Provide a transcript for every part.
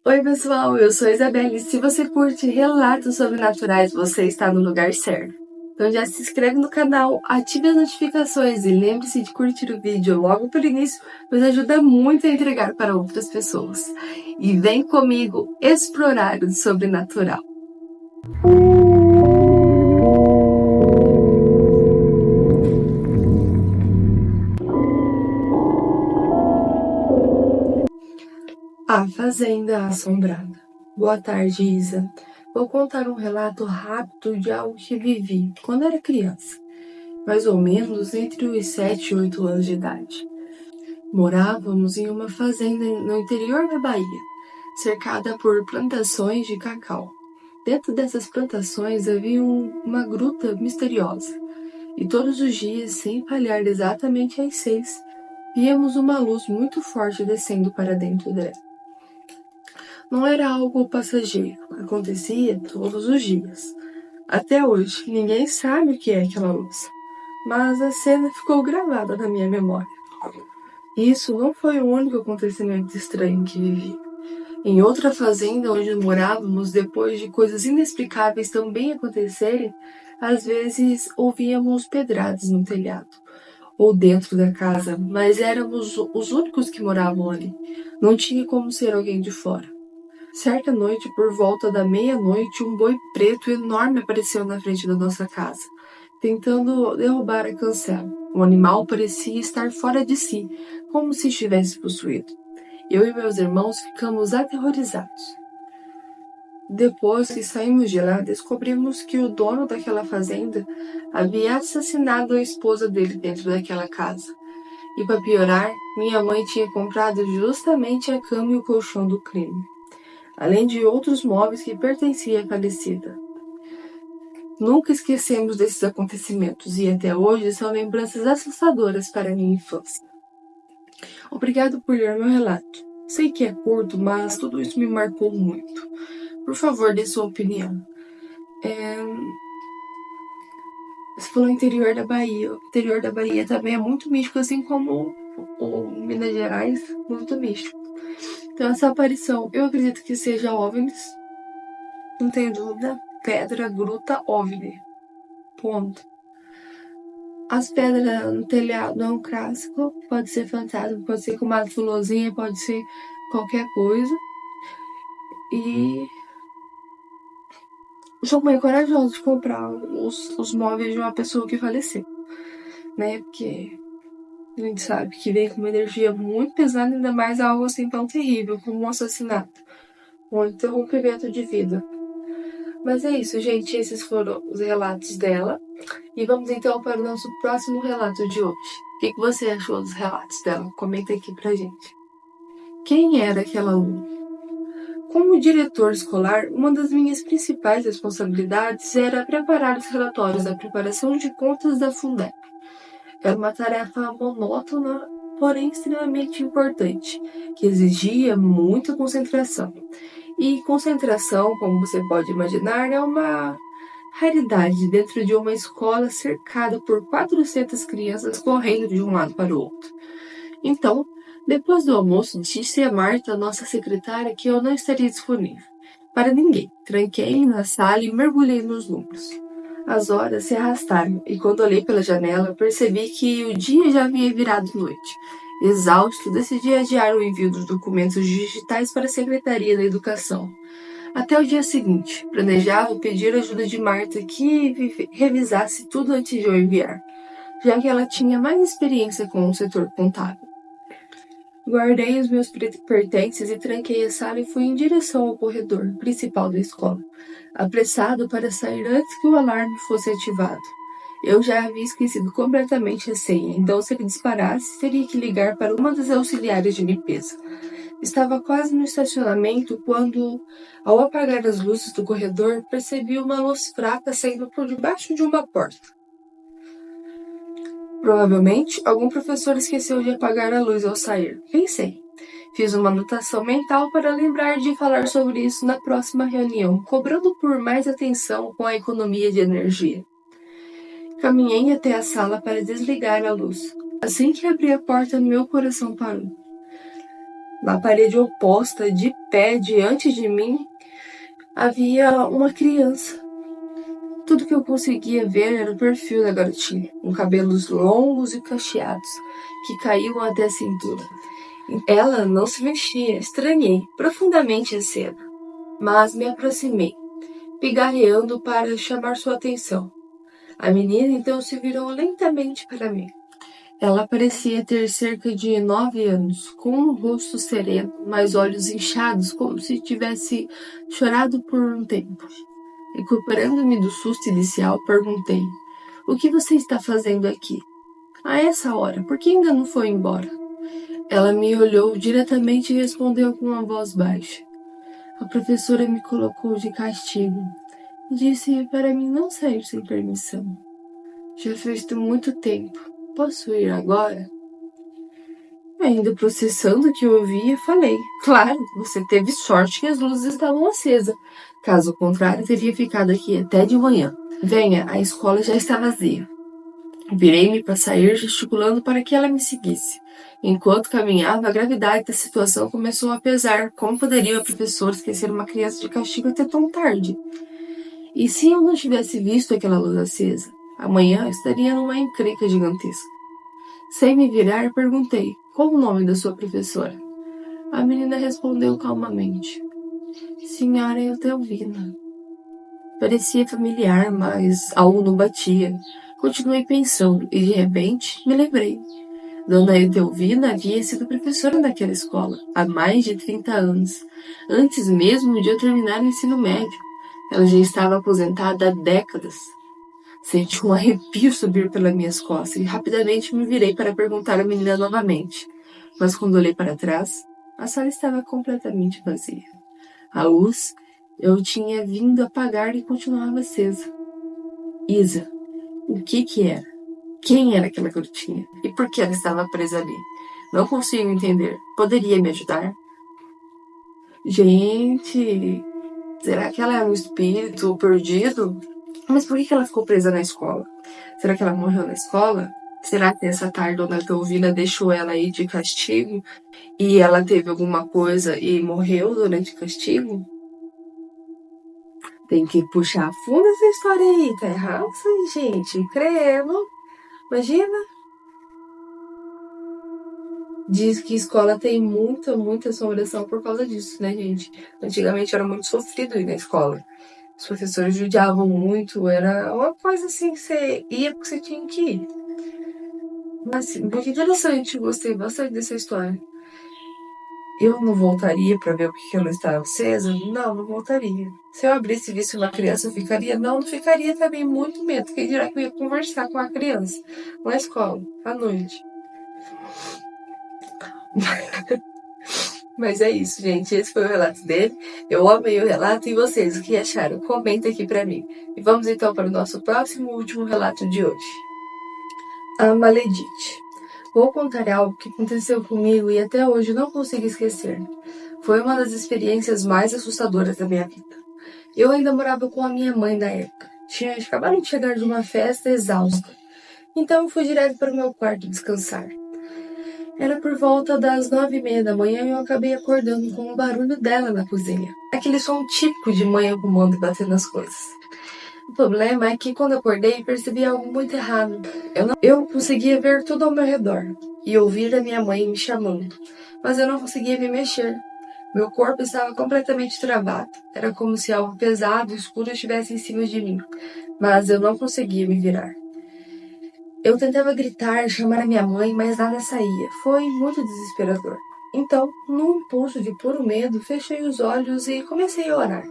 Oi, pessoal, eu sou a Isabelle. Se você curte relatos sobrenaturais, você está no lugar certo. Então já se inscreve no canal, ative as notificações e lembre-se de curtir o vídeo logo pelo início, pois ajuda muito a entregar para outras pessoas. E vem comigo explorar o sobrenatural. A Fazenda Assombrada. Boa tarde, Isa. Vou contar um relato rápido de algo que vivi quando era criança, mais ou menos entre os 7 e 8 anos de idade. Morávamos em uma fazenda no interior da Bahia, cercada por plantações de cacau. Dentro dessas plantações havia uma gruta misteriosa, e todos os dias, sem falhar exatamente às 6, víamos uma luz muito forte descendo para dentro dela. Não era algo passageiro, acontecia todos os dias. Até hoje, ninguém sabe o que é aquela luz, mas a cena ficou gravada na minha memória. Isso não foi o único acontecimento estranho que vivi. Em outra fazenda onde morávamos, depois de coisas inexplicáveis também acontecerem, às vezes ouvíamos pedradas no telhado ou dentro da casa, mas éramos os únicos que moravam ali. Não tinha como ser alguém de fora. Certa noite, por volta da meia-noite, um boi preto enorme apareceu na frente da nossa casa, tentando derrubar a cancela. O animal parecia estar fora de si, como se estivesse possuído. Eu e meus irmãos ficamos aterrorizados. Depois que saímos de lá, descobrimos que o dono daquela fazenda havia assassinado a esposa dele dentro daquela casa. E para piorar, minha mãe tinha comprado justamente a cama e o colchão do crime, além de outros móveis que pertenciam à falecida. Nunca esquecemos desses acontecimentos e até hoje são lembranças assustadoras para minha infância. Obrigado por ler meu relato. Sei que é curto, mas tudo isso me marcou muito. Por favor, dê sua opinião. Você falou interior da Bahia. O interior da Bahia também é muito místico, assim como o Minas Gerais, muito místico. Então essa aparição, eu acredito que seja OVNIs. Não tenho dúvida. Pedra, gruta, OVNI. Ponto. As pedras no telhado é um clássico, pode ser fantasma, pode ser comadre fulozinha, pode ser qualquer coisa. E sou meio corajosa de comprar os móveis de uma pessoa que faleceu, né? Porque a gente sabe que vem com uma energia muito pesada, ainda mais algo assim tão terrível como um assassinato, um interrompimento de vida. Mas é isso, gente. Esses foram os relatos dela. E vamos então para o nosso próximo relato de hoje. O que você achou dos relatos dela? Comenta aqui pra gente. Quem era aquela aluna? Como diretor escolar, uma das minhas principais responsabilidades era preparar os relatórios da preparação de contas da Fundeb. Era uma tarefa monótona, porém extremamente importante, que exigia muita concentração. E concentração, como você pode imaginar, é uma raridade dentro de uma escola cercada por 400 crianças correndo de um lado para o outro. Então, depois do almoço, disse a Marta, nossa secretária, que eu não estaria disponível para ninguém. Tranquei na sala e mergulhei nos números. As horas se arrastaram e quando olhei pela janela, percebi que o dia já havia virado noite. Exausto, decidi adiar o envio dos documentos digitais para a Secretaria da Educação. Até o dia seguinte, planejava pedir ajuda de Marta que revisasse tudo antes de eu enviar, já que ela tinha mais experiência com o setor contábil. Guardei os meus pertences e tranquei a sala e fui em direção ao corredor principal da escola, apressado para sair antes que o alarme fosse ativado. Eu já havia esquecido completamente a senha, então se ele disparasse, teria que ligar para uma das auxiliares de limpeza. Estava quase no estacionamento quando, ao apagar as luzes do corredor, percebi uma luz fraca saindo por debaixo de uma porta. Provavelmente, algum professor esqueceu de apagar a luz ao sair. Pensei. Fiz uma anotação mental para lembrar de falar sobre isso na próxima reunião, cobrando por mais atenção com a economia de energia. Caminhei até a sala para desligar a luz. Assim que abri a porta, meu coração parou. Na parede oposta, de pé, diante de mim, havia uma criança. Tudo que eu conseguia ver era o perfil da garotinha, com cabelos longos e cacheados, que caíam até a cintura. Ela não se mexia. Estranhei profundamente a cena, mas me aproximei, pigarreando para chamar sua atenção. A menina então se virou lentamente para mim. Ela parecia ter cerca de 9 anos, com um rosto sereno, mas olhos inchados, como se tivesse chorado por um tempo. Recuperando-me do susto inicial, perguntei: "O que você está fazendo aqui? A essa hora, por que ainda não foi embora?" Ela me olhou diretamente e respondeu com uma voz baixa: "A professora me colocou de castigo. Disse para mim não sair sem permissão. Já faz muito tempo. Posso ir agora?" Ainda processando o que eu ouvi, falei: "Claro, você teve sorte que as luzes estavam acesas. Caso contrário, teria ficado aqui até de manhã. Venha, a escola já está vazia." Virei-me para sair, gesticulando para que ela me seguisse. Enquanto caminhava, a gravidade da situação começou a pesar. Como poderia a professora esquecer uma criança de castigo até tão tarde? E se eu não tivesse visto aquela luz acesa? Amanhã eu estaria numa encrenca gigantesca. Sem me virar, perguntei: "Qual o nome da sua professora?" A menina respondeu calmamente: "Senhora Etelvina." Parecia familiar, mas algo não batia. Continuei pensando e, de repente, me lembrei. Dona Etelvina havia sido professora naquela escola há mais de 30 anos, antes mesmo de eu terminar o ensino médio. Ela já estava aposentada há décadas. Senti um arrepio subir pelas minhas costas e rapidamente me virei para perguntar à menina novamente. Mas quando olhei para trás, a sala estava completamente vazia. A luz eu tinha vindo apagar e continuava acesa. Isa, o que era? Quem era aquela garotinha? E por que ela estava presa ali? Não consigo entender. Poderia me ajudar? Gente, será que ela é um espírito perdido? Mas por que ela ficou presa na escola? Será que ela morreu na escola? Será que essa tarde Dona Etelvina deixou ela aí de castigo e ela teve alguma coisa e morreu durante o castigo? Tem que puxar a fundo essa história aí, tá errado isso aí, gente. Credo. Imagina. Diz que escola tem muita assombração por causa disso, né, gente? Antigamente era muito sofrido ir na escola. Os professores judiavam muito, era uma coisa assim que você ia porque você tinha que ir. Mas muito interessante, gostei bastante dessa história. Eu não voltaria para ver o que ela estava acesa? Não voltaria. Se eu abrisse e visse uma criança, eu ficaria? Não ficaria também, muito medo. Quem dirá que eu ia conversar com a criança na escola, à noite. Mas é isso, gente. Esse foi o relato dele. Eu amei o relato. E vocês, o que acharam? Comenta aqui pra mim. E vamos então para o nosso próximo e último relato de hoje. A Maledite. Vou contar algo que aconteceu comigo e até hoje não consigo esquecer. Foi uma das experiências mais assustadoras da minha vida. Eu ainda morava com a minha mãe na época. Tinha acabado de chegar de uma festa exausta. Então fui direto para o meu quarto descansar. Era por volta das 9h30 da manhã e eu acabei acordando com o barulho dela na cozinha. Aquele som típico de mãe arrumando e batendo as coisas. O problema é que quando acordei percebi algo muito errado. Eu conseguia ver tudo ao meu redor e ouvir a minha mãe me chamando, mas eu não conseguia me mexer. Meu corpo estava completamente travado. Era como se algo pesado e escuro estivesse em cima de mim, mas eu não conseguia me virar. Eu tentava gritar, chamar a minha mãe, mas nada saía. Foi muito desesperador. Então, num impulso de puro medo, fechei os olhos e comecei a orar.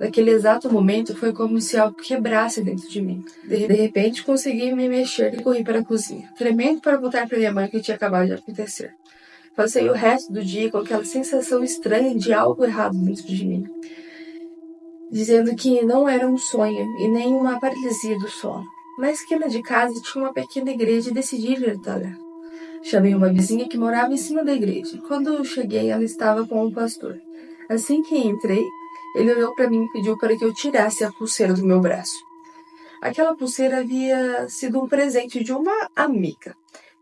Naquele exato momento, foi como se algo quebrasse dentro de mim. De repente, consegui me mexer e corri para a cozinha, tremendo para contar para minha mãe o que tinha acabado de acontecer. Passei o resto do dia com aquela sensação estranha de algo errado dentro de mim, dizendo que não era um sonho e nem uma paralisia do sono. Na esquina de casa tinha uma pequena igreja e decidi ir até lá. Chamei uma vizinha que morava em cima da igreja. Quando eu cheguei, ela estava com um pastor. Assim que entrei, ele olhou para mim e pediu para que eu tirasse a pulseira do meu braço. Aquela pulseira havia sido um presente de uma amiga.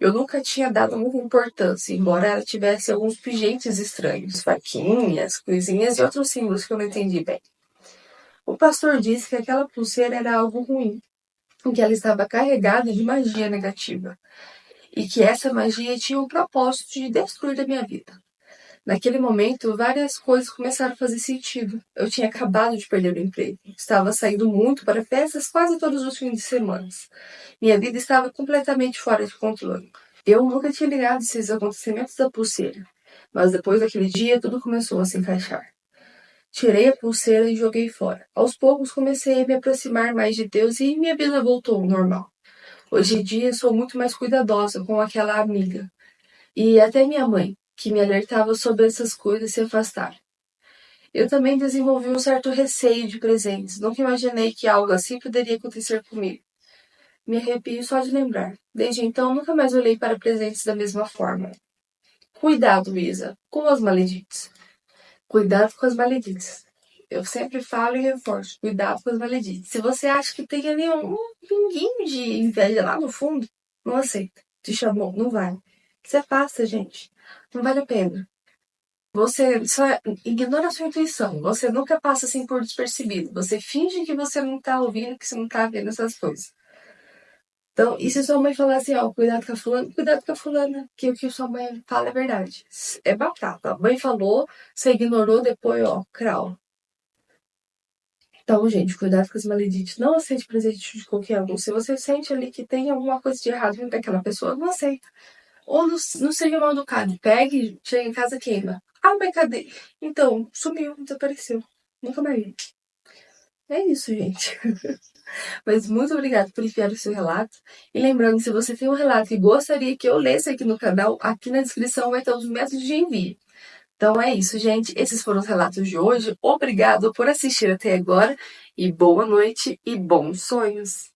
Eu nunca tinha dado muita importância, embora ela tivesse alguns pingentes estranhos, faquinhas, coisinhas e outros símbolos que eu não entendi bem. O pastor disse que aquela pulseira era algo ruim, que ela estava carregada de magia negativa, e que essa magia tinha o propósito de destruir a minha vida. Naquele momento, várias coisas começaram a fazer sentido. Eu tinha acabado de perder o emprego, estava saindo muito para festas quase todos os fins de semana. Minha vida estava completamente fora de controle. Eu nunca tinha ligado esses acontecimentos da pulseira, mas depois daquele dia tudo começou a se encaixar. Tirei a pulseira e joguei fora. Aos poucos comecei a me aproximar mais de Deus e minha vida voltou ao normal. Hoje em dia sou muito mais cuidadosa com aquela amiga. E até minha mãe, que me alertava sobre essas coisas, se afastaram. Eu também desenvolvi um certo receio de presentes. Nunca imaginei que algo assim poderia acontecer comigo. Me arrepio só de lembrar. Desde então, nunca mais olhei para presentes da mesma forma. Cuidado, Isa, com as maledites. Cuidado com as maledites. Eu sempre falo e reforço. Cuidado com as maledites. Se você acha que tem ali um pinguinho de inveja lá no fundo, não aceita. Te chamou, não vai. Se afasta, gente. Não vale a pena. Você só ignora a sua intuição. Você nunca passa assim por despercebido. Você finge que você não tá ouvindo, que você não tá vendo essas coisas. Então, e se sua mãe falar assim, ó, cuidado com a fulana, que o que sua mãe fala é verdade. É batata. A mãe falou, você ignorou, depois, ó, crau. Então, gente, cuidado com as maledites. Não aceite presente de qualquer um. Se você sente ali que tem alguma coisa de errado dentro daquela pessoa, não aceita. Ou não seja mal educado. Pegue, chega em casa, queima. Ah, mas cadê? Então, sumiu, desapareceu. Nunca mais vi. É isso, gente. Mas muito obrigada por enviar o seu relato. E lembrando, se você tem um relato e gostaria que eu lesse aqui no canal, aqui na descrição vai ter os métodos de envio. Então é isso, gente. Esses foram os relatos de hoje. Obrigado por assistir até agora. E boa noite e bons sonhos.